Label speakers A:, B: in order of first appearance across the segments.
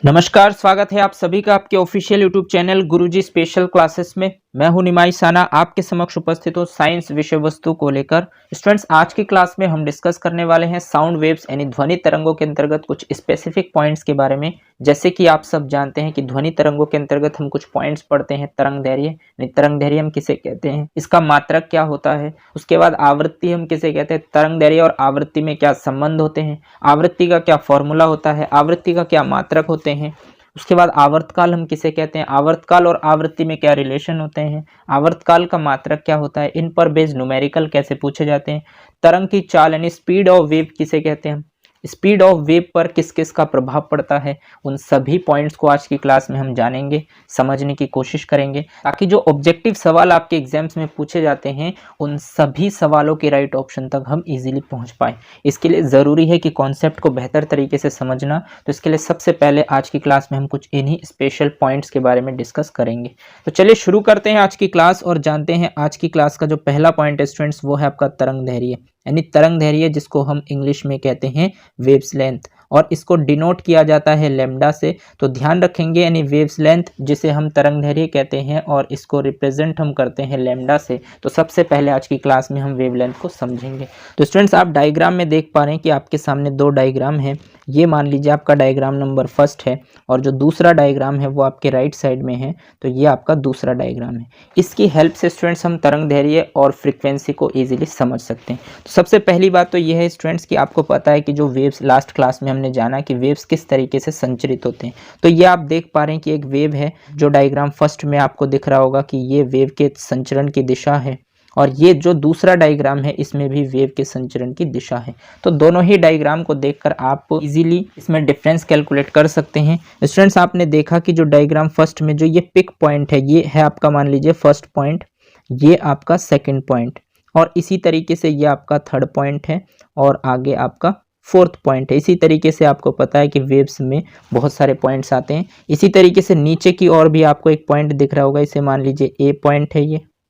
A: नमस्कार, स्वागत है आप सभी का आपके ऑफिशियल यूट्यूब चैनल गुरुजी स्पेशल क्लासेस में। मैं हूं निमाई साना, आपके समक्ष उपस्थित हूं साइंस विषय वस्तु को लेकर। स्टूडेंट्स, आज की क्लास में हम डिस्कस करने वाले हैं साउंड वेव्स यानी ध्वनि तरंगों के अंतर्गत कुछ स्पेसिफिक पॉइंट्स के बारे में। जैसे कि आप सब जानते हैं कि ध्वनि तरंगों के अंतर्गत हम कुछ पॉइंट्स पढ़ते हैं। तरंग दैर्घ्य, तरंग दैर्घ्य हम किसे कहते हैं, इसका मात्रक क्या होता है। उसके बाद आवृत्ति हम किसे कहते हैं, तरंग दैर्घ्य और आवृत्ति में क्या संबंध होते हैं, आवृत्ति का क्या फॉर्मूला होता है, आवृत्ति का क्या मात्रक होते हैं। उसके बाद आवर्तकाल हम किसे कहते हैं, आवर्तकाल और आवृत्ति में क्या रिलेशन होते हैं, आवर्तकाल का मात्रक क्या होता है, इन पर बेस्ड न्यूमेरिकल कैसे पूछे जाते हैं। तरंग की चाल यानी स्पीड ऑफ वेव किसे कहते हैं, स्पीड ऑफ वेव पर किस किस का प्रभाव पड़ता है। उन सभी पॉइंट्स को आज की क्लास में हम जानेंगे, समझने की कोशिश करेंगे, ताकि जो ऑब्जेक्टिव सवाल आपके एग्जाम्स में पूछे जाते हैं उन सभी सवालों के राइट ऑप्शन तक हम इजीली पहुंच पाए। इसके लिए ज़रूरी है कि कॉन्सेप्ट को बेहतर तरीके से समझना। तो इसके लिए सबसे पहले आज की क्लास में हम कुछ इन्हीं स्पेशल पॉइंट्स के बारे में डिस्कस करेंगे। तो चलिए शुरू करते हैं आज की क्लास और जानते हैं आज की क्लास का जो पहला पॉइंट है स्टूडेंट्स, वो है आपका तरंग दैर्घ्य यानी तरंग दैर्घ्य, जिसको हम इंग्लिश में कहते हैं वेव्स लेंथ, और इसको डिनोट किया जाता है लैम्डा से। तो ध्यान रखेंगे, यानी वेव्स लेंथ जिसे हम तरंग दैर्घ्य कहते हैं और इसको रिप्रेजेंट हम करते हैं लैम्डा से। तो सबसे पहले आज की क्लास में हम वेवलेंथ को समझेंगे। तो स्टूडेंट्स, आप डायग्राम में देख पा रहे हैं कि आपके सामने दो डायग्राम है। ये मान लीजिए आपका डायग्राम नंबर फर्स्ट है और जो दूसरा डायग्राम है वो आपके राइट साइड में है। तो ये आपका दूसरा डायग्राम है। इसकी हेल्प से स्टूडेंट्स हम तरंग दैर्घ्य और फ्रीक्वेंसी को इजीली समझ सकते हैं। तो सबसे पहली बात तो ये है स्टूडेंट्स कि आपको पता है कि जो वेव्स, लास्ट क्लास में हमने जाना कि वेव्स किस तरीके से संचरित होते हैं। तो ये आप देख पा रहे हैं कि एक वेव है, जो डायग्राम फर्स्ट में आपको दिख रहा होगा कि ये वेव के संचरण की दिशा है, और ये जो दूसरा डायग्राम है इसमें भी वेव के संचरण की दिशा है। तो दोनों ही डायग्राम को देखकर आप इजीली इसमें डिफरेंस कैलकुलेट कर सकते हैं। स्टूडेंट्स, आपने देखा कि जो डायग्राम फर्स्ट में जो ये पिक पॉइंट है, ये है आपका मान लीजिए फर्स्ट पॉइंट, ये आपका सेकंड पॉइंट, और इसी तरीके से ये आपका थर्ड पॉइंट है और आगे आपका फोर्थ पॉइंट है। इसी तरीके से आपको पता है कि वेव्स में बहुत सारे पॉइंट्स आते हैं। इसी तरीके से नीचे की ओर भी आपको एक पॉइंट दिख रहा होगा, इसे मान लीजिए ए पॉइंट है,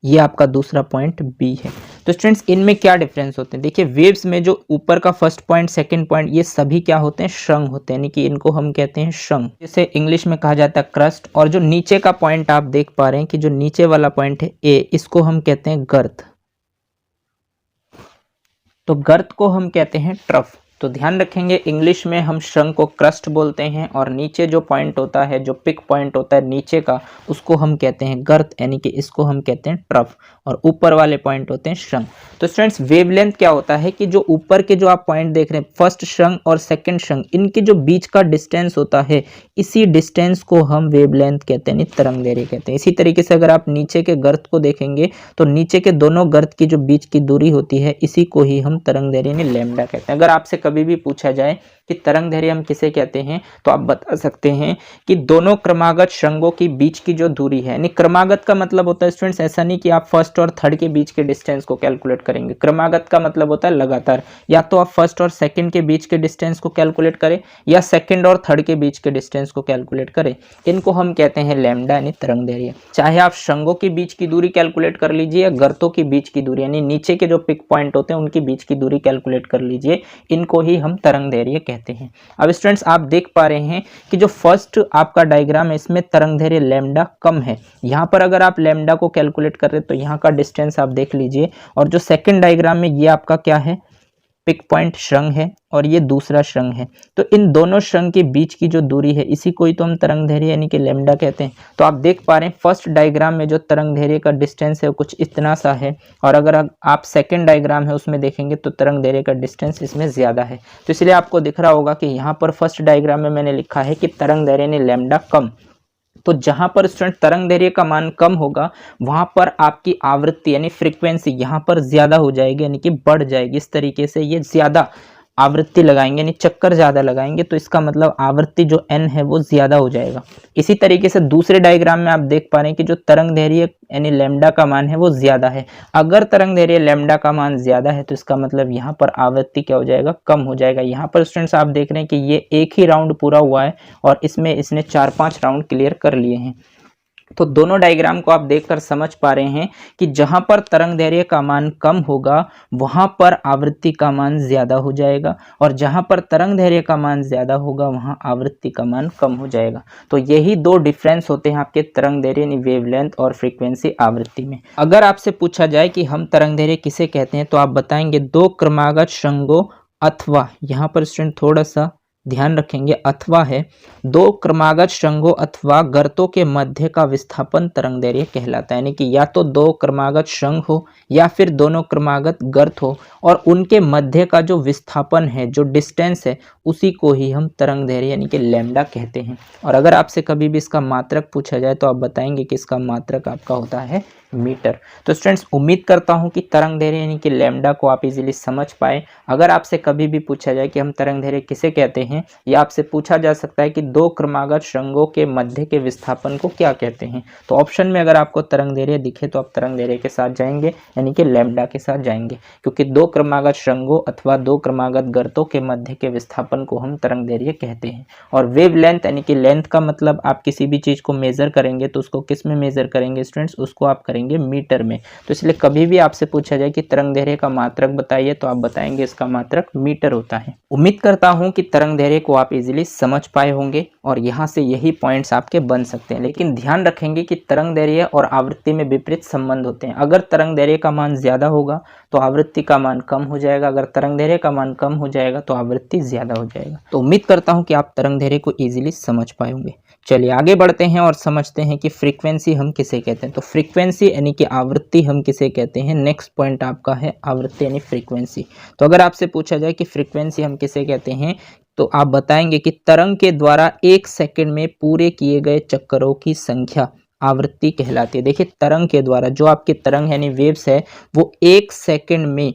A: ये आपका दूसरा पॉइंट बी है। तो स्टूडेंट्स, इनमें क्या डिफरेंस होते हैं, देखिए वेव्स में जो ऊपर का फर्स्ट पॉइंट, सेकंड पॉइंट, ये सभी क्या होते हैं, श्रृंग होते हैं, यानी कि इनको हम कहते हैं श्रृंग, जिसे इंग्लिश में कहा जाता है क्रस्ट। और जो नीचे का पॉइंट आप देख पा रहे हैं कि जो नीचे वाला पॉइंट है ए, इसको हम कहते हैं गर्त। तो गर्त को हम कहते हैं ट्रफ। तो ध्यान रखेंगे, इंग्लिश में हम श्रृंग को क्रस्ट बोलते हैं और नीचे जो पॉइंट होता है, जो पिक पॉइंट होता है नीचे का, उसको हम कहते हैं गर्त, यानी कि इसको हम कहते हैं ट्रफ, और ऊपर वाले पॉइंट होते हैं श्रृंग। तो स्टूडेंट्स, वेवलेंथ क्या होता है कि जो ऊपर के जो आप पॉइंट देख रहे हैं, फर्स्ट श्रृंग और सेकंड श्रृंग, इनके जो बीच का डिस्टेंस होता है, इसी डिस्टेंस को हम वेवलेंथ कहते हैं, तरंग दैर्घ्य कहते हैं। इसी तरीके से अगर आप नीचे के गर्त को देखेंगे तो नीचे के दोनों गर्त की जो बीच की दूरी होती है, इसी को ही हम तरंग दैर्घ्य यानी लैम्डा कहते हैं। अगर आपसे कभी भी पूछा जाए कि तरंग दैर्घ्य हम किसे कहते हैं, तो आप बता सकते हैं कि दोनों क्रमागत श्रृंगों की बीच की जो दूरी है, यानी क्रमागत का मतलब होता है स्टूडेंट्स, ऐसा नहीं कि आप फर्स्ट और थर्ड के बीच के डिस्टेंस को कैलकुलेट करेंगे। क्रमागत का मतलब होता है लगातार, या तो आप फर्स्ट और सेकंड के बीच के डिस्टेंस को कैलकुलेट करें या सेकंड और थर्ड के बीच के डिस्टेंस को कैलकुलेट करें। इनको हम कहते हैं लैम्डा यानी तरंग दैर्घ्य। चाहे आप श्रृंगों के बीच की दूरी कैलकुलेट कर लीजिए या गर्तों की बीच की दूरी, यानी नीचे के जो पिक पॉइंट होते हैं उनकी बीच की दूरी कैलकुलेट कर लीजिए, इनको ही हम तरंग दैर्घ्य कहते हैं। अब स्टूडेंट्स, आप देख पा रहे हैं कि जो फर्स्ट आपका डायग्राम है, इसमें तरंग दैर्घ्य लैम्डा कम है। यहाँ पर अगर आप लैम्डा को कैलकुलेट कर रहे हैं तो यहाँ का डिस्टेंस आप देख लीजिए, और जो सेकंड डायग्राम में ये आपका क्या है, पिक पॉइंट श्रृंग है और ये दूसरा श्रृंग है। तो इन दोनों श्रृंग के बीच की जो दूरी है, इसी को ही तो हम तरंग दैर्घ्य यानी कि लैम्डा कहते हैं। तो आप देख पा रहे हैं फर्स्ट डायग्राम में जो तरंग दैर्घ्य का डिस्टेंस है वो कुछ इतना सा है, और अगर आप सेकंड डायग्राम है उसमें देखेंगे तो तरंग दैर्घ्य का डिस्टेंस इसमें ज्यादा है। तो इसलिए आपको दिख रहा होगा कि यहाँ पर फर्स्ट डायग्राम में मैंने लिखा है कि तरंग दैर्घ्य यानी लैम्डा कम। तो जहां पर स्टूडेंट तरंग दैर्घ्य का मान कम होगा, वहां पर आपकी आवृत्ति यानी फ्रीक्वेंसी यहाँ पर ज्यादा हो जाएगी, यानी कि बढ़ जाएगी। इस तरीके से ये ज्यादा आवृत्ति लगाएंगे, यानी चक्कर ज्यादा लगाएंगे, तो इसका मतलब आवृत्ति जो n है वो ज्यादा हो जाएगा। इसी तरीके से दूसरे डायग्राम में आप देख पा रहे हैं कि जो तरंग दैर्घ्य यानी लैम्डा का मान है वो ज्यादा है। अगर तरंग दैर्घ्य लैम्डा का मान ज्यादा है तो इसका मतलब यहाँ पर आवृत्ति क्या हो जाएगा, कम हो जाएगा। यहाँ पर स्टूडेंट्स आप देख रहे हैं कि ये एक ही राउंड पूरा हुआ है और इसमें इसने 4-5 राउंड क्लियर कर लिए हैं। तो दोनों डायग्राम को आप देखकर समझ पा रहे हैं कि जहां पर तरंग दैर्ध्य का मान कम होगा वहां पर आवृत्ति का मान ज्यादा हो जाएगा, और जहां पर तरंग दैर्ध्य का मान ज्यादा होगा वहां आवृत्ति का मान कम हो जाएगा। तो यही दो डिफरेंस होते हैं आपके तरंग दैर्ध्य यानी वेवलेंथ और फ्रीक्वेंसी आवृत्ति में। अगर आपसे पूछा जाए कि हम तरंग दैर्ध्य किसे कहते हैं, तो आप बताएंगे दो क्रमागत श्रृंगों अथवा, यहाँ पर स्टूडेंट थोड़ा सा ध्यान रखेंगे, अथवा है, दो क्रमागत श्रृंगों अथवा गर्तों के मध्य का विस्थापन तरंग दैर्ध्य कहलाता है। यानी कि या तो दो क्रमागत श्रृंग हो या फिर दोनों क्रमागत गर्त हो, और उनके मध्य का जो विस्थापन है, जो डिस्टेंस है, उसी को ही हम तरंग दैर्ध्य यानी कि लैम्डा कहते हैं। और अगर आपसे कभी भी इसका मात्रक पूछा जाए तो आप बताएंगे कि इसका मात्रक आपका होता है मीटर। तो स्टूडेंट्स, उम्मीद करता हूं कि तरंग दैर्ध्य यानी कि लैम्डा को आप इजीली समझ पाए। अगर आपसे कभी भी पूछा जाए कि हम तरंग दैर्ध्य किसे कहते हैं, या आपसे पूछा जा सकता है कि दो क्रमागत श्रृंगों के मध्य के विस्थापन को क्या कहते हैं, तो ऑप्शन में अगर आपको तरंग दैर्ध्य दिखे तो आप तरंग दैर्ध्य के साथ जाएंगे, यानी कि लैम्डा के साथ जाएंगे, क्योंकि दो क्रमागत श्रृंगों अथवा दो क्रमागत गर्तों के मध्य के विस्थापन को हम तरंग दैर्ध्य कहते हैं। और वेव लेंथ यानी कि लेंथ का मतलब, आप किसी भी चीज को मेजर करेंगे तो उसको किस में मेजर करेंगे स्टूडेंट्स, उसको आप करेंगे मीटर में। तो इसलिए कभी भी आपसे पूछा जाए कि तरंग दैर्ध्य का मात्रक बताइए तो आप बताएंगे इसका मात्रक मीटर होता है। उम्मीद करता हूं कि तरंग दैर्ध्य को आप इजीली समझ पाए होंगे और यहां से यही पॉइंट्स आपके बन सकते हैं। लेकिन ध्यान रखेंगे कि तरंग दैर्ध्य और आवृत्ति में विपरीत संबंध होते हैं। अगर तरंग दैर्ध्य का मान ज्यादा होगा तो आवृत्ति का मान कम हो जाएगा, अगर तरंग दैर्ध्य का मान कम हो जाएगा तो आवृत्ति ज्यादा हो जाएगा। तो उम्मीद करता हूं कि आप तरंग दैर्ध्य को इजीली समझ पाए होंगे। चलिए आगे बढ़ते हैं और समझते हैं कि फ्रीक्वेंसी हम किसे कहते हैं। तो फ्रीक्वेंसी यानी कि आवृत्ति हम किसे कहते हैं। नेक्स्ट पॉइंट आपका है आवृत्ति यानी फ्रीक्वेंसी। तो अगर आपसे पूछा जाए कि फ्रीक्वेंसी हम किसे कहते हैं, तो आप बताएंगे कि तरंग के द्वारा 1 सेकंड में पूरे किए गए चक्करों की संख्या आवृत्ति कहलाती है। देखिए, तरंग के द्वारा जो आपके तरंग यानी वेव्स है, वो 1 सेकंड में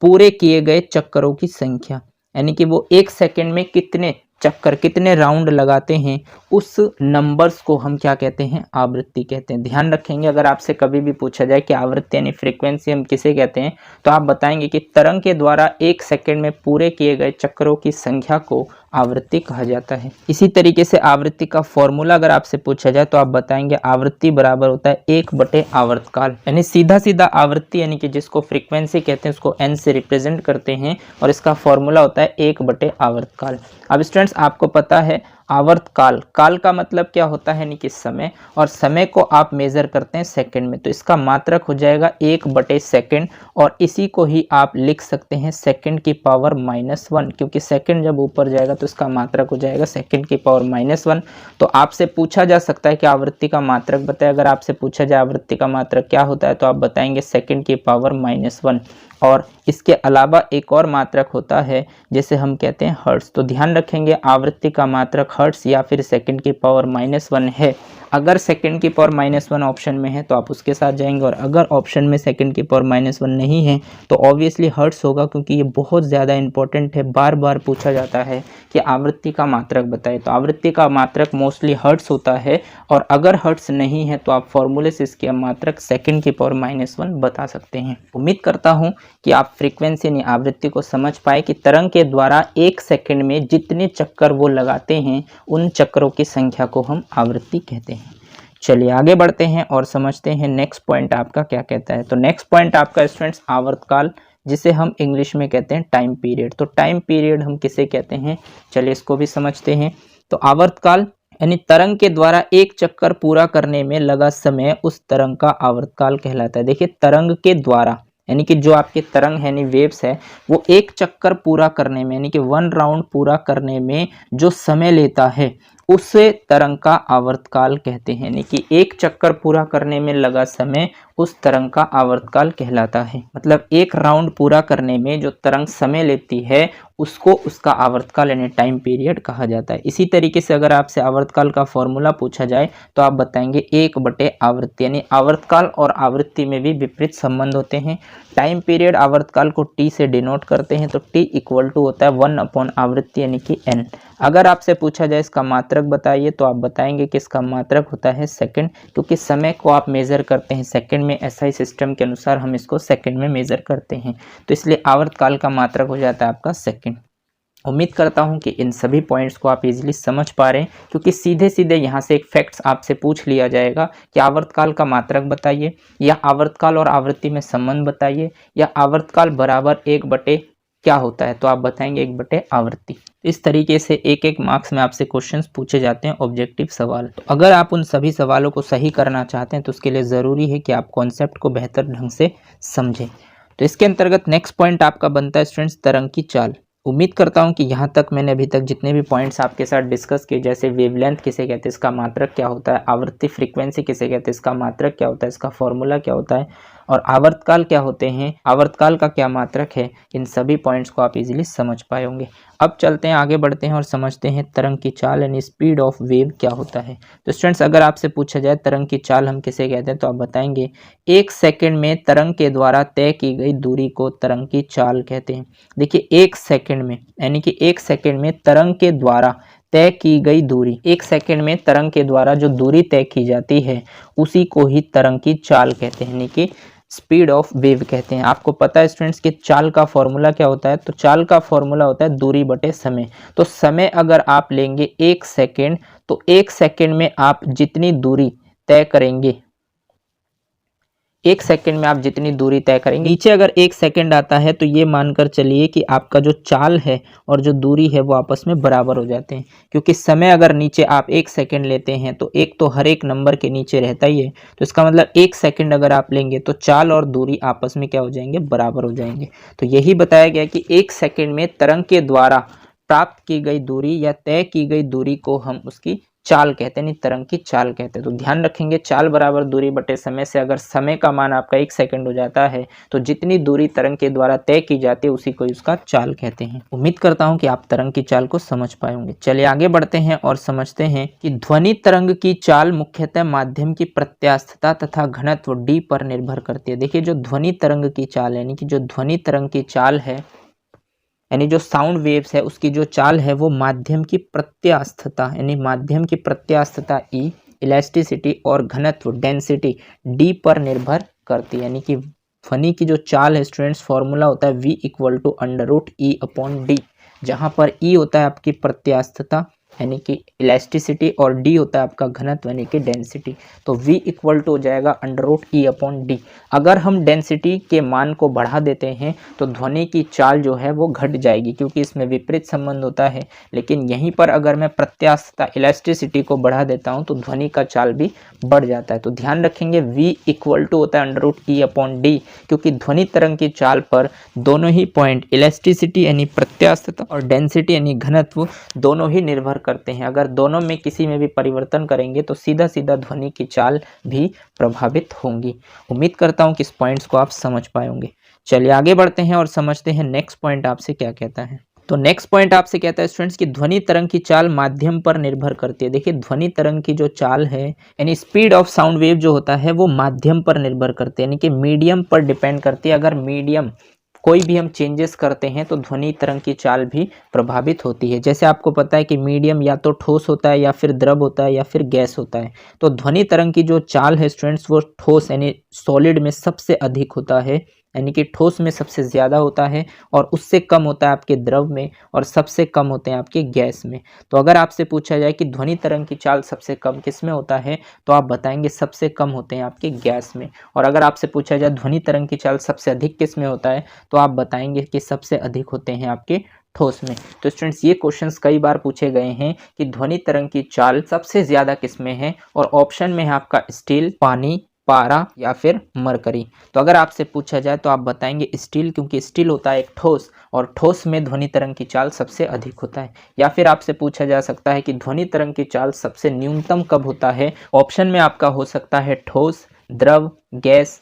A: पूरे किए गए चक्करों की संख्या, यानी कि वो 1 सेकंड में कितने चक्कर, कितने राउंड लगाते हैं, उस नंबर्स को हम क्या कहते हैं, आवृत्ति कहते हैं। ध्यान रखेंगे, अगर आपसे कभी भी पूछा जाए कि आवृत्ति यानी फ्रीक्वेंसी हम किसे कहते हैं, तो आप बताएंगे कि तरंग के द्वारा 1 सेकंड में पूरे किए गए चक्करों की संख्या को आवृत्ति कहा जाता है। इसी तरीके से आवृत्ति का फॉर्मूला अगर आपसे पूछा जाए तो आप बताएंगे आवृत्ति बराबर होता है 1/, आवर्तकाल, यानी सीधा सीधा आवृत्ति यानी कि जिसको फ्रीक्वेंसी कहते हैं उसको n से रिप्रेजेंट करते हैं, और इसका फॉर्मूला होता है 1/, आवर्तकाल। अब स्टूडेंट्स, आपको पता है आवर्तकाल, काल का मतलब क्या होता है, यानी कि समय, और समय को आप मेजर करते हैं सेकंड में, तो इसका मात्रक हो जाएगा 1/, सेकंड, और इसी को ही आप लिख सकते हैं सेकंड की पावर -1, क्योंकि सेकंड जब ऊपर जाएगा तो इसका मात्रक हो जाएगा सेकंड की पावर -1। तो आपसे पूछा जा सकता है कि आवृत्ति का मात्रक बताए। अगर आपसे पूछा जाए आवृत्ति का मात्रक क्या होता है, तो आप बताएंगे सेकंड की पावर -1। और इसके अलावा एक और मात्रक होता है जिसे हम कहते हैं हर्ट्ज। तो ध्यान रखेंगे, आवृत्ति का मात्रक हर्ट्ज या फिर सेकंड की पावर -1 है। अगर सेकंड की पावर -1 ऑप्शन में है तो आप उसके साथ जाएंगे, और अगर ऑप्शन में सेकंड की पावर -1 नहीं है तो ऑब्वियसली हर्ट्ज होगा, क्योंकि ये बहुत ज़्यादा इंपॉर्टेंट है। बार बार पूछा जाता है कि आवृत्ति का मात्रक बताए, तो आवृत्ति का मात्रक मोस्टली हर्ट्ज होता है, और अगर हर्ट्ज नहीं है तो आप फॉर्मूले से इसके मात्रक सेकंड की पावर -1 बता सकते हैं। उम्मीद करता हूँ कि आप फ्रीक्वेंसी यानी आवृत्ति को समझ पाए कि तरंग के द्वारा 1 सेकंड में जितने चक्कर वो लगाते हैं उन चक्करों की संख्या को हम आवृत्ति कहते हैं। चलिए आगे बढ़ते हैं और समझते हैं नेक्स्ट पॉइंट आपका क्या कहता है। तो नेक्स्ट पॉइंट आपका स्टूडेंट्स आवर्तकाल, जिसे हम इंग्लिश में कहते हैं टाइम पीरियड। तो टाइम पीरियड हम किसे कहते हैं, चलिए इसको भी समझते हैं। तो आवर्तकाल यानी तरंग के द्वारा एक चक्कर पूरा करने में लगा समय उस तरंग का आवर्तकाल कहलाता है। देखिए, तरंग के द्वारा यानी कि जो आपके तरंग है यानी वेव्स है, वो एक चक्कर पूरा करने में यानी कि 1 राउंड पूरा करने में जो समय लेता है उसे तरंग का आवर्तकाल कहते हैं। यानी कि एक चक्कर पूरा करने में लगा समय उस तरंग का आवर्तकाल कहलाता है। मतलब एक राउंड पूरा करने में जो तरंग समय लेती है उसको उसका आवर्तकाल यानी टाइम पीरियड कहा जाता है। इसी तरीके से अगर आपसे आवर्तकाल का फॉर्मूला पूछा जाए तो आप बताएंगे 1/, आवृत्ति, यानी आवर्तकाल और आवृत्ति में भी विपरीत संबंध होते हैं। टाइम पीरियड आवर्तकाल को T से डिनोट करते हैं, तो T इक्वल टू होता है 1 आवृत्ति यानी कि N। अगर आपसे पूछा जाए इसका मात्रक बताइए तो आप बताएंगे कि इसका मात्रक होता है सेकंड, क्योंकि समय को आप मेजर करते हैं सेकंड में, SI सिस्टम के अनुसार हम इसको सेकंड में मेजर करते हैं, तो इसलिए आवर्तकाल का मात्रक हो जाता है आपका सेकंड। उम्मीद करता हूं कि इन सभी पॉइंट्स को आप इजीली समझ पा रहे हैं, क्योंकि सीधे सीधे यहाँ से एक फैक्ट्स आपसे पूछ लिया जाएगा कि आवर्तकाल का मात्रक बताइए, या आवर्तकाल और आवृत्ति में संबंध बताइए, या आवर्तकाल बराबर 1/, क्या होता है, तो आप बताएंगे 1/, आवृत्ति। इस तरीके से एक एक मार्क्स में आपसे क्वेश्चंस पूछे जाते हैं, ऑब्जेक्टिव सवाल। तो अगर आप उन सभी सवालों को सही करना चाहते हैं तो उसके लिए ज़रूरी है कि आप कॉन्सेप्ट को बेहतर ढंग से समझें। तो इसके अंतर्गत नेक्स्ट पॉइंट आपका बनता है स्टूडेंट्स, तरंग की चाल। उम्मीद करता हूं कि यहाँ तक मैंने अभी तक जितने भी पॉइंट्स आपके साथ डिस्कस किए, जैसे वेवलेंथ किसे कहते हैं, इसका मात्रक क्या होता है, आवृत्ति फ्रीक्वेंसी किसे कहते हैं, इसका मात्रक क्या होता है, इसका फॉर्मूला क्या होता है, और आवर्तकाल क्या होते हैं, आवर्तकाल का क्या मात्रक है, इन सभी पॉइंट्स को आप इजीली समझ पाए होंगे। अब चलते हैं, आगे बढ़ते हैं और समझते हैं तरंग की चाल यानी स्पीड ऑफ वेव क्या होता है। तो स्टूडेंट्स, अगर आपसे पूछा जाए तरंग की चाल हम किसे कहते हैं, तो आप बताएंगे 1 सेकंड में तरंग के द्वारा तय की गई दूरी को तरंग की चाल कहते हैं। देखिए 1 सेकंड में, यानी कि 1 सेकंड में तरंग के द्वारा तय की गई दूरी, 1 सेकंड में तरंग के द्वारा जो दूरी तय की जाती है उसी को ही तरंग की चाल कहते हैं, यानी कि स्पीड ऑफ वेव कहते हैं। आपको पता है स्टूडेंट्स कि चाल का फॉर्मूला क्या होता है, तो चाल का फॉर्मूला होता है दूरी बटे समय। तो समय अगर आप लेंगे 1 सेकंड, तो 1 सेकंड में आप जितनी दूरी तय करेंगे, 1 सेकंड में आप जितनी दूरी तय करेंगे, नीचे अगर 1 सेकंड आता है तो ये मानकर चलिए कि आपका जो चाल है और जो दूरी है वो आपस में बराबर हो जाते हैं, क्योंकि समय अगर नीचे आप 1 सेकंड लेते हैं तो एक तो हर एक नंबर के नीचे रहता ही है, तो इसका मतलब 1 सेकंड अगर आप लेंगे तो चाल और दूरी आपस में क्या हो जाएंगे, बराबर हो जाएंगे। तो यही बताया गया कि 1 सेकंड में तरंग के द्वारा प्राप्त की गई दूरी या तय की गई दूरी को हम उसकी चाल कहते हैं, नहीं तरंग की चाल कहते हैं। तो ध्यान रखेंगे, चाल बराबर दूरी बटे समय से अगर समय का मान आपका 1 सेकंड हो जाता है तो जितनी दूरी तरंग के द्वारा तय की जाती है उसी को उसका चाल कहते हैं। उम्मीद करता हूं कि आप तरंग की चाल को समझ पाए होंगे। चलिए आगे बढ़ते हैं और समझते हैं कि ध्वनि तरंग की चाल मुख्यतः माध्यम की प्रत्यास्थता तथा घनत्व d पर निर्भर करती है। देखिए जो ध्वनि तरंग की चाल यानी कि जो ध्वनि तरंग की चाल है, यानी जो साउंड वेव्स है उसकी जो चाल है वो माध्यम की प्रत्यास्थता, यानी माध्यम की प्रत्यास्थता E, इलास्टिसिटी और घनत्व डेंसिटी D पर निर्भर करती है। यानी कि ध्वनि की जो चाल है स्टूडेंट्स, फॉर्मूला होता है V = √E/d, जहाँ पर E होता है आपकी प्रत्यास्थता यानी कि इलास्टिसिटी और D होता है आपका घनत्व यानी कि डेंसिटी। तो V = हो जाएगा √E/d। अगर हम डेंसिटी के मान को बढ़ा देते हैं तो ध्वनि की चाल जो है वो घट जाएगी, क्योंकि इसमें विपरीत संबंध होता है। लेकिन यहीं पर अगर मैं प्रत्यास्थता इलास्टिसिटी को बढ़ा देता हूं तो ध्वनि का चाल भी बढ़ जाता है। तो ध्यान रखेंगे V = होता है √E/d, क्योंकि ध्वनि तरंग की चाल पर दोनों ही पॉइंट इलास्टिसिटी यानी प्रत्यास्थता और डेंसिटी यानी घनत्व दोनों ही निर्भर करते हैं। अगर दोनों में किसी में भी परिवर्तन करेंगे तो सीधा सीधा ध्वनि की चाल भी प्रभावित होंगी। उम्मीद करता हूं कि इस पॉइंट्स को आप समझ पाए होंगे। चलिए आगे बढ़ते हैं और समझते हैं नेक्स्ट पॉइंट आपसे क्या कहता है। तो नेक्स्ट पॉइंट आपसे कहता है स्टूडेंट्स कि ध्वनि तरंग की चाल माध्यम पर निर्भर करती है। देखिए ध्वनि तरंग की जो चाल है यानी स्पीड ऑफ साउंड वेव जो होता है वो माध्यम पर निर्भर करती है, यानी कि मीडियम पर डिपेंड करती है। अगर मीडियम कोई भी हम चेंजेस करते हैं तो ध्वनि तरंग की चाल भी प्रभावित होती है। जैसे आपको पता है कि मीडियम या तो ठोस होता है या फिर द्रव होता है या फिर गैस होता है। तो ध्वनि तरंग की जो चाल है स्टूडेंट्स वो ठोस यानी सॉलिड में सबसे अधिक होता है, यानी कि ठोस में सबसे ज़्यादा होता है और उससे कम होता है आपके द्रव में और सबसे कम होते हैं आपके गैस में। तो अगर आपसे पूछा जाए कि ध्वनि तरंग की चाल सबसे कम किस में होता है तो आप बताएंगे सबसे कम होते हैं आपके गैस में। और अगर आपसे पूछा जाए ध्वनि तरंग की चाल सबसे अधिक किस में होता है तो आप बताएंगे कि सबसे अधिक होते हैं आपके ठोस में। तो स्टूडेंट्स ये क्वेश्चंस कई बार पूछे गए हैं कि ध्वनि तरंग की चाल सबसे ज़्यादा किस में है, और ऑप्शन में है आपका स्टील, पानी, पारा या फिर मरकरी। तो अगर आपसे पूछा जाए तो आप बताएंगे स्टील, क्योंकि स्टील होता है एक ठोस और ठोस में ध्वनि तरंग की चाल सबसे अधिक होता है। या फिर आपसे पूछा जा सकता है कि ध्वनि तरंग की चाल सबसे न्यूनतम कब होता है। ऑप्शन में आपका हो सकता है ठोस, द्रव, गैस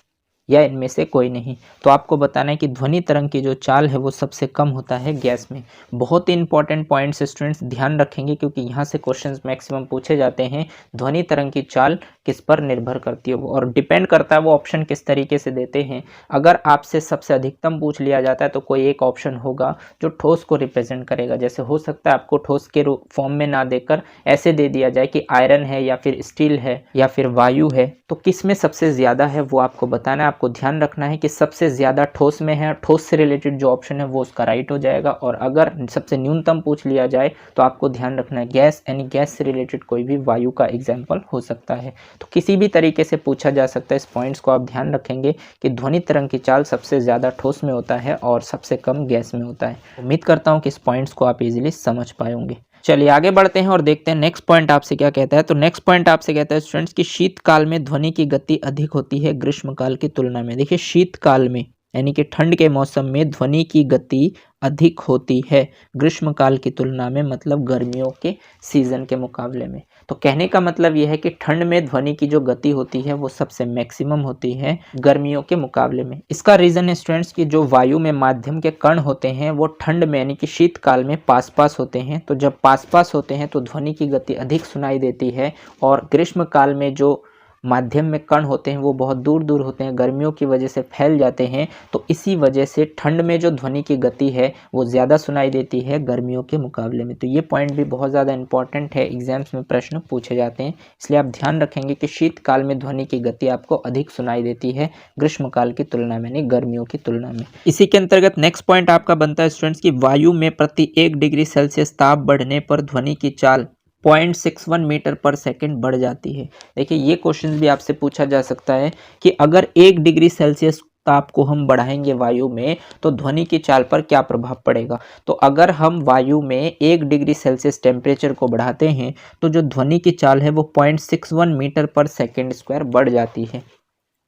A: या इनमें से कोई नहीं। तो आपको बताना है कि ध्वनि तरंग की जो चाल है वो सबसे कम होता है गैस में। बहुत ही इंपॉर्टेंट पॉइंट्स स्टूडेंट्स ध्यान रखेंगे, क्योंकि यहाँ से क्वेश्चंस मैक्सिमम पूछे जाते हैं। ध्वनि तरंग की चाल किस पर निर्भर करती है और डिपेंड करता है वो ऑप्शन किस तरीके से देते हैं। अगर आपसे सबसे अधिकतम पूछ लिया जाता है तो कोई एक ऑप्शन होगा जो ठोस को रिप्रेजेंट करेगा। जैसे हो सकता है आपको ठोस के फॉर्म में ना देकर ऐसे दे दिया जाए कि आयरन है या फिर स्टील है या फिर वायु है, तो किस में सबसे ज़्यादा है वो आपको बताना है। आपको ध्यान रखना है कि सबसे ज़्यादा ठोस में है, ठोस से रिलेटेड जो ऑप्शन है वो उसका राइट हो जाएगा। और अगर सबसे न्यूनतम पूछ लिया जाए तो आपको ध्यान रखना है गैस, यानी गैस से रिलेटेड कोई भी वायु का एग्जाम्पल हो सकता है। तो किसी भी तरीके से पूछा जा सकता है, इस पॉइंट्स को आप ध्यान रखेंगे कि ध्वनि तरंग की चाल सबसे ज़्यादा ठोस में होता है और सबसे कम गैस में होता है। उम्मीद करता हूँ कि इस पॉइंट्स को आप इजीली समझ पाएंगे। चलिए आगे बढ़ते हैं और देखते हैं नेक्स्ट पॉइंट आपसे क्या कहता है। तो नेक्स्ट पॉइंट आपसे कहता है स्टूडेंट्स कि शीतकाल में ध्वनि की गति अधिक होती है ग्रीष्मकाल की तुलना में। देखिए शीतकाल में यानी कि ठंड के मौसम में ध्वनि की गति अधिक होती है ग्रीष्मकाल की तुलना में, मतलब गर्मियों के सीजन के मुकाबले में। तो कहने का मतलब यह है कि ठंड में ध्वनि की जो गति होती है वो सबसे मैक्सिमम होती है गर्मियों के मुकाबले में। इसका रीजन है स्टूडेंट्स कि जो वायु में माध्यम के कण होते हैं वो ठंड में यानी कि शीतकाल में पास पास होते हैं। तो जब पास पास होते हैं तो ध्वनि की गति अधिक सुनाई देती है, और ग्रीष्मकाल में जो माध्यम में कण होते हैं वो बहुत दूर दूर होते हैं, गर्मियों की वजह से फैल जाते हैं। तो इसी वजह से ठंड में जो ध्वनि की गति है वो ज़्यादा सुनाई देती है गर्मियों के मुकाबले में। तो ये पॉइंट भी बहुत ज़्यादा इंपॉर्टेंट है, एग्जाम्स में प्रश्न पूछे जाते हैं, इसलिए आप ध्यान रखेंगे कि शीतकाल में ध्वनि की गति आपको अधिक सुनाई देती है ग्रीष्मकाल की तुलना में, नहीं गर्मियों की तुलना में। इसी के अंतर्गत नेक्स्ट पॉइंट आपका बनता है स्टूडेंट्स की वायु में प्रति 1 डिग्री सेल्सियस ताप बढ़ने पर ध्वनि की चाल 0.61 मीटर पर सेकंड बढ़ जाती है। देखिए ये क्वेश्चन भी आपसे पूछा जा सकता है कि अगर 1 डिग्री सेल्सियस ताप को हम बढ़ाएंगे वायु में तो ध्वनि की चाल पर क्या प्रभाव पड़ेगा। तो अगर हम वायु में 1 डिग्री सेल्सियस टेम्परेचर को बढ़ाते हैं तो जो ध्वनि की चाल है वो 0.61 मीटर पर सेकंड स्क्वायर बढ़ जाती है।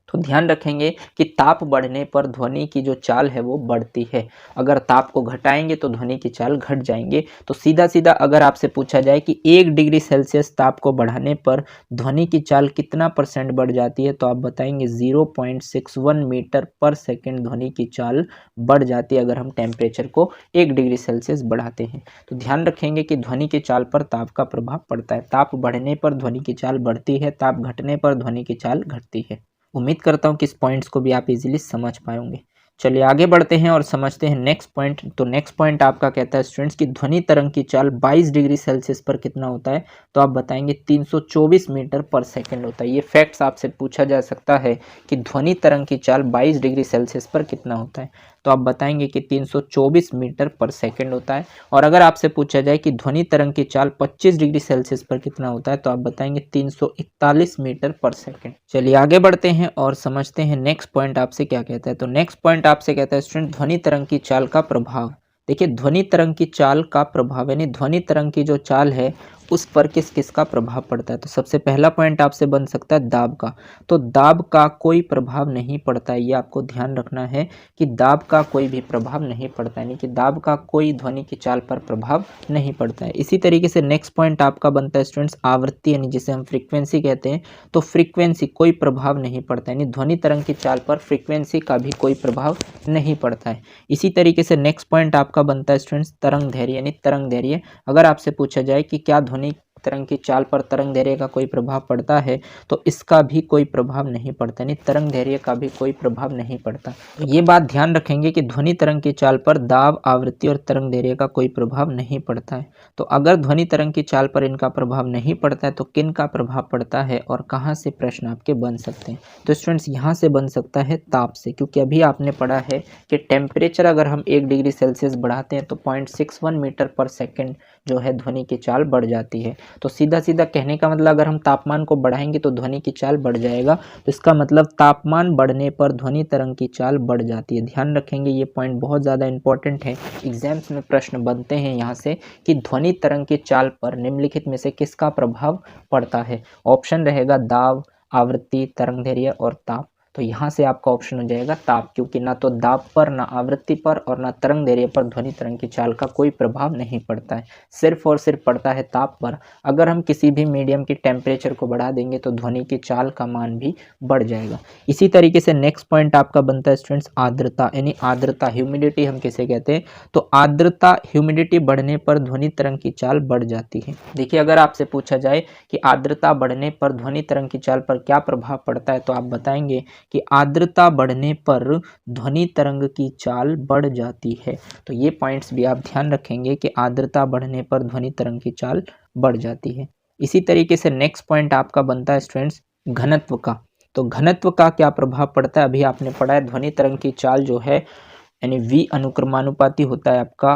A: तो ध्यान रखेंगे कि ताप बढ़ने पर ध्वनि की जो चाल है वो बढ़ती है, अगर ताप को घटाएंगे तो ध्वनि की चाल घट जाएंगे। तो सीधा सीधा अगर आपसे पूछा जाए कि 1 डिग्री सेल्सियस ताप को बढ़ाने पर ध्वनि की चाल कितना % बढ़ जाती है, तो आप बताएंगे 0.61 मीटर पर सेकेंड ध्वनि की चाल बढ़ जाती है अगर हम टेम्परेचर को 1 डिग्री सेल्सियस बढ़ाते हैं। तो ध्यान रखेंगे कि ध्वनि की चाल पर ताप का प्रभाव पड़ता है, ताप बढ़ने पर ध्वनि की चाल बढ़ती है, ताप घटने पर ध्वनि की चाल घटती है। उम्मीद करता हूँ कि इस पॉइंट्स को भी आप इजीली समझ पाएंगे। चलिए आगे बढ़ते हैं और समझते हैं नेक्स्ट पॉइंट। तो नेक्स्ट पॉइंट आपका कहता है स्टूडेंट्स की ध्वनि तरंग की चाल 22 डिग्री सेल्सियस पर कितना होता है, तो आप बताएंगे 324 मीटर पर सेकंड होता है। ये फैक्ट्स आपसे पूछा जा सकता है कि ध्वनि तरंग की चाल 22 डिग्री सेल्सियस पर कितना होता है, तो आप बताएंगे कि 324 मीटर पर सेकंड होता है। और अगर आपसे पूछा जाए कि ध्वनि तरंग की चाल 25 डिग्री सेल्सियस पर कितना होता है, तो आप बताएंगे 341 मीटर पर सेकंड। चलिए आगे बढ़ते हैं और समझते हैं नेक्स्ट पॉइंट आपसे क्या कहता है। तो नेक्स्ट पॉइंट आपसे कहता है स्टूडेंट ध्वनि तरंग की चाल का प्रभाव। देखिए ध्वनि तरंग की चाल का प्रभाव यानी ध्वनि तरंग की जो चाल है उस पर किस किस का प्रभाव पड़ता है। तो सबसे पहला पॉइंट आपसे बन सकता है दाब का। तो दाब का कोई प्रभाव नहीं पड़ता है, ये आपको ध्यान रखना है कि दाब का कोई भी प्रभाव नहीं पड़ता है, यानी कि दाब का कोई ध्वनि की चाल पर प्रभाव नहीं पड़ता है। इसी तरीके से नेक्स्ट पॉइंट आपका बनता है स्टूडेंट्स आवृत्ति, यानी जिसे हम फ्रीक्वेंसी कहते हैं। तो फ्रीक्वेंसी कोई प्रभाव नहीं पड़ता है, यानी ध्वनि तरंग की चाल पर फ्रीक्वेंसी का भी कोई प्रभाव नहीं पड़ता है। इसी तरीके से नेक्स्ट पॉइंट आपका बनता है स्टूडेंट्स तरंग दैर्घ्य, यानी तरंग दैर्घ्य। अगर आपसे पूछा जाए कि क्या ध्वनि तरंग की चाल पर तरंग दैर्घ्य का कोई प्रभाव पड़ता है, तो इसका भी कोई प्रभाव नहीं पड़ता, यानी तरंग दैर्घ्य का भी कोई प्रभाव नहीं पड़ता। तो ये बात ध्यान रखेंगे कि ध्वनि तरंग की चाल पर दाब, आवृत्ति और तरंग दैर्घ्य का कोई प्रभाव नहीं पड़ता है। तो अगर ध्वनि तरंग की चाल पर इनका प्रभाव नहीं पड़ता है तो किन का प्रभाव पड़ता है और कहाँ से प्रश्न आपके बन सकते हैं। तो स्टूडेंट्स यहाँ से बन सकता है ताप से, क्योंकि अभी आपने पढ़ा है कि टेम्परेचर अगर हम 1 डिग्री सेल्सियस बढ़ाते हैं तो 0.61 मीटर पर सेकेंड जो है ध्वनि की चाल बढ़ जाती है। तो सीधा सीधा कहने का मतलब अगर हम तापमान को बढ़ाएंगे तो ध्वनि की चाल बढ़ जाएगा, तो इसका मतलब तापमान बढ़ने पर ध्वनि तरंग की चाल बढ़ जाती है। ध्यान रखेंगे ये पॉइंट बहुत ज़्यादा इंपॉर्टेंट है, एग्जाम्स में प्रश्न बनते हैं यहाँ से कि ध्वनि तरंग की चाल पर निम्नलिखित में से किसका प्रभाव पड़ता है। ऑप्शन रहेगा दाब, आवृत्ति, तरंग दैर्घ्य और ताप। तो यहाँ से आपका ऑप्शन हो जाएगा ताप, क्योंकि ना तो दाब पर, ना आवृत्ति पर और ना तरंग दैर्घ्य पर ध्वनि तरंग की चाल का कोई प्रभाव नहीं पड़ता है, सिर्फ और सिर्फ पड़ता है ताप पर। अगर हम किसी भी मीडियम की टेम्परेचर को बढ़ा देंगे तो ध्वनि की चाल का मान भी बढ़ जाएगा। इसी तरीके से नेक्स्ट पॉइंट आपका बनता है स्टूडेंट्स आर्द्रता, यानी आर्द्रता, ह्यूमिडिटी हम किसे कहते हैं। तो आर्द्रता, ह्यूमिडिटी बढ़ने पर ध्वनि तरंग की चाल बढ़ जाती है। देखिए अगर आपसे पूछा जाए कि आर्द्रता बढ़ने पर ध्वनि तरंग की चाल पर क्या प्रभाव पड़ता है, तो आप बताएंगे कि आर्द्रता बढ़ने पर ध्वनि तरंग की चाल बढ़ जाती है। तो ये पॉइंट्स भी आप ध्यान रखेंगे कि आर्द्रता बढ़ने पर ध्वनि तरंग की चाल बढ़ जाती है। इसी तरीके से नेक्स्ट पॉइंट आपका बनता है स्टूडेंट्स घनत्व का। तो घनत्व का क्या प्रभाव पड़ता है, अभी आपने पढ़ा है ध्वनि तरंग की चाल जो है यानी v अनुक्रमानुपाती होता है आपका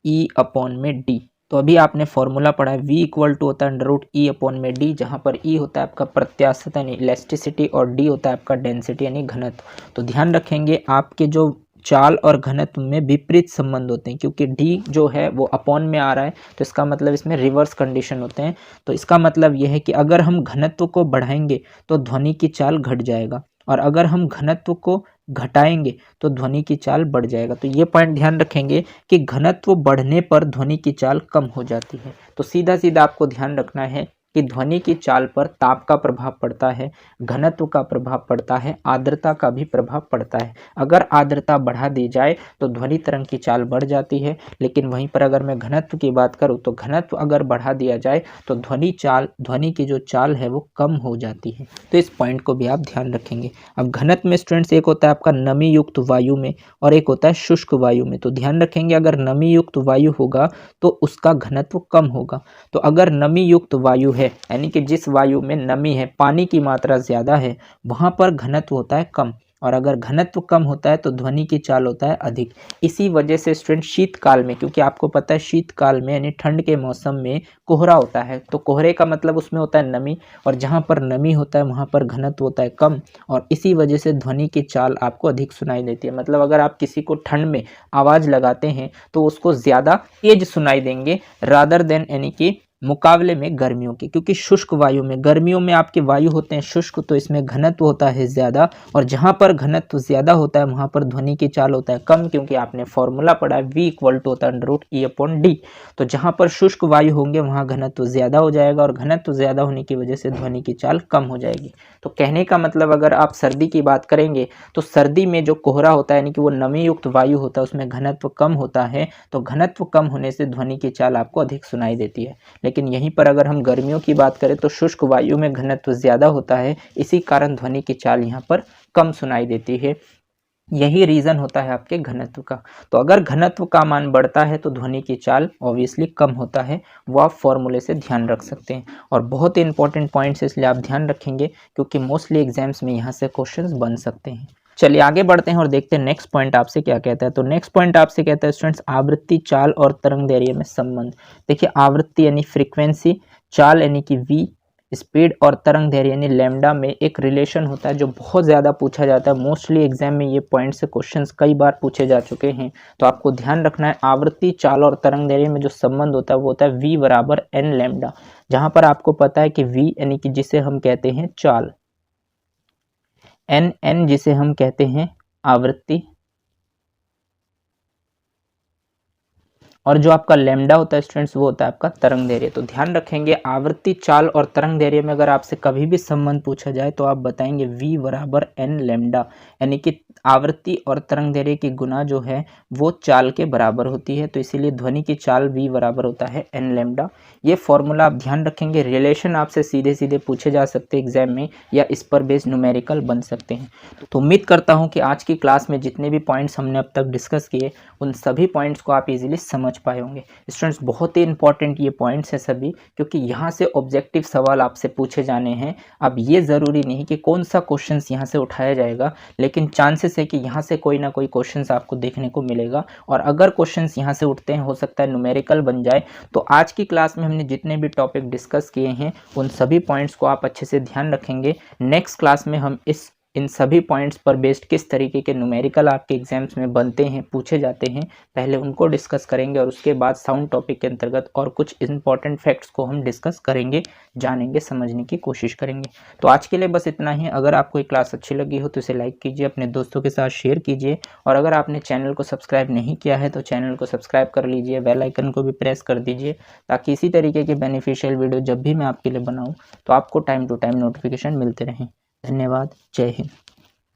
A: E अपॉन में d। तो अभी आपने फॉर्मूला पढ़ा है v इक्वल टू होता है √E अपॉन में d, जहाँ पर E होता है आपका प्रत्यास्थता यानी इलास्टिसिटी और d होता है आपका डेंसिटी यानी घनत्व। तो ध्यान रखेंगे आपके जो चाल और घनत्व में विपरीत संबंध होते हैं, क्योंकि d जो है वो अपॉन में आ रहा है तो इसका मतलब इसमें रिवर्स कंडीशन होते हैं। तो इसका मतलब यह है कि अगर हम घनत्व को बढ़ाएंगे तो ध्वनि की चाल घट जाएगा, और अगर हम घनत्व को घटाएंगे तो ध्वनि की चाल बढ़ जाएगा। तो ये पॉइंट ध्यान रखेंगे कि घनत्व बढ़ने पर ध्वनि की चाल कम हो जाती है। तो सीधा सीधा आपको ध्यान रखना है कि ध्वनि की चाल पर ताप का प्रभाव पड़ता है, घनत्व का प्रभाव पड़ता है, आर्द्रता का भी प्रभाव पड़ता है। अगर आर्द्रता बढ़ा दी जाए तो ध्वनि तरंग की चाल बढ़ जाती है, लेकिन वहीं पर अगर मैं घनत्व की बात करूं तो घनत्व अगर बढ़ा दिया जाए तो ध्वनि की जो चाल है वो कम हो जाती है। तो इस पॉइंट को भी आप ध्यान रखेंगे। अब घनत्व में स्टूडेंट्स एक होता है आपका नमी युक्त वायु में और एक होता है शुष्क वायु में। तो ध्यान रखेंगे अगर नमी युक्त वायु होगा तो उसका घनत्व कम होगा। तो अगर नमी युक्त वायु है यानी कि जिस वायु में नमी है, पानी की मात्रा ज्यादा है, वहां पर घनत्व होता है कम, और अगर घनत्व कम होता है तो ध्वनि की चाल होता है अधिक। इसी वजह से स्टूडेंट शीतकाल में, क्योंकि आपको पता है शीतकाल में यानी ठंड के मौसम में कोहरा होता है, तो कोहरे का मतलब उसमें होता है नमी, और जहाँ पर नमी होता है वहाँ पर घनत्व होता है कम, और इसी वजह से ध्वनि की चाल आपको अधिक सुनाई देती है। मतलब अगर आप किसी को ठंड में आवाज़ लगाते हैं तो उसको ज़्यादा तेज सुनाई देंगे रादर देन यानी कि मुकाबले में गर्मियों के, क्योंकि शुष्क वायु में, गर्मियों में आपके वायु होते हैं शुष्क, तो इसमें घनत्व होता है ज़्यादा, और जहाँ पर घनत्व ज़्यादा होता है वहाँ पर ध्वनि की चाल होता है कम, क्योंकि आपने फॉर्मूला पढ़ा है v इक्वल टू होता है √E अपॉन d। तो जहाँ पर शुष्क वायु होंगे वहाँ घनत्व ज़्यादा हो जाएगा, और घनत्व ज़्यादा होने की वजह से ध्वनि की चाल कम हो जाएगी। तो कहने का मतलब अगर आप सर्दी की बात करेंगे तो सर्दी में जो कोहरा होता है यानी कि वो नमी युक्त वायु होता है, उसमें घनत्व कम होता है, तो घनत्व कम होने से ध्वनि की चाल आपको अधिक सुनाई देती है। लेकिन यहीं पर अगर हम गर्मियों की बात करें तो शुष्क वायु में घनत्व ज़्यादा होता है, इसी कारण ध्वनि की चाल यहाँ पर कम सुनाई देती है। यही रीज़न होता है आपके घनत्व का। तो अगर घनत्व का मान बढ़ता है तो ध्वनि की चाल ऑब्वियसली कम होता है, वो आप फॉर्मूले से ध्यान रख सकते हैं। और बहुत ही इंपॉर्टेंट पॉइंट्स इसलिए आप ध्यान रखेंगे क्योंकि मोस्टली एग्जाम्स में यहाँ से क्वेश्चंस बन सकते हैं। चलिए आगे बढ़ते हैं और देखते हैं नेक्स्ट पॉइंट आपसे क्या कहता है। तो नेक्स्ट पॉइंट आपसे कहता है स्टूडेंट्स आवृत्ति, चाल और तरंग दैर्ध्य में संबंध। देखिए आवृत्ति यानी फ्रीक्वेंसी, चाल यानी कि v, स्पीड और तरंग दैर्ध्य यानी लैम्डा में एक रिलेशन होता है जो बहुत ज़्यादा पूछा जाता है। मोस्टली एग्जाम में ये पॉइंट से क्वेश्चंस कई बार पूछे जा चुके हैं। तो आपको ध्यान रखना है आवृत्ति, चाल और तरंग दैर्ध्य में जो संबंध होता है वो होता है v बराबर n लैम्डा, जहाँ पर आपको पता है कि v यानी कि जिसे हम कहते हैं चाल, n जिसे हम कहते हैं आवृत्ति, और जो आपका लैम्डा होता है स्टूडेंट्स वो होता है आपका तरंग दैर्ध्य। तो ध्यान रखेंगे आवृत्ति, चाल और तरंग दैर्ध्य में अगर आपसे कभी भी संबंध पूछा जाए तो आप बताएंगे v बराबर n लैम्डा, यानी कि आवृत्ति और तरंग दैर्ध्य की गुना जो है वो चाल के बराबर होती है। तो इसीलिए ध्वनि की चाल v बराबर होता है n लैम्डा। ये फॉर्मूला आप ध्यान रखेंगे। रिलेशन आपसे सीधे सीधे पूछे जा सकते हैं एग्जाम में, या इस पर बेस्ड न्यूमेरिकल बन सकते हैं। तो उम्मीद करता हूँ कि आज की क्लास में जितने भी पॉइंट्स हमने अब तक डिस्कस किए उन सभी पॉइंट्स को आप इजीली समझ पाए होंगे। स्टूडेंट्स बहुत ही इंपॉर्टेंट ये पॉइंट्स हैं सभी, क्योंकि यहाँ से ऑब्जेक्टिव सवाल आपसे पूछे जाने हैं। अब ये ज़रूरी नहीं कि कौन सा क्वेश्चंस यहाँ से उठाया जाएगा, लेकिन चांसेस है कि यहाँ से कोई ना कोई क्वेश्चंस आपको देखने को मिलेगा, और अगर क्वेश्चंस यहाँ से उठते हैं हो सकता है न्यूमेरिकल बन जाए। तो आज की क्लास में हमने जितने भी टॉपिक डिस्कस किए हैं उन सभी पॉइंट्स को आप अच्छे से ध्यान रखेंगे। नेक्स्ट क्लास में हम इन सभी पॉइंट्स पर बेस्ड किस तरीके के न्यूमेरिकल आपके एग्जाम्स में बनते हैं, पूछे जाते हैं, पहले उनको डिस्कस करेंगे, और उसके बाद साउंड टॉपिक के अंतर्गत और कुछ इंपॉर्टेंट फैक्ट्स को हम डिस्कस करेंगे, जानेंगे, समझने की कोशिश करेंगे। तो आज के लिए बस इतना ही। अगर आपको ये क्लास अच्छी लगी हो तो इसे लाइक कीजिए, अपने दोस्तों के साथ शेयर कीजिए, और अगर आपने चैनल को सब्सक्राइब नहीं किया है तो चैनल को सब्सक्राइब कर लीजिए, बेल आइकन को भी प्रेस कर दीजिए, ताकि इसी तरीके के बेनिफिशियल वीडियो जब भी मैं आपके लिए बनाऊँ तो आपको टाइम टू टाइम नोटिफिकेशन मिलते रहें। धन्यवाद। जय हिंद।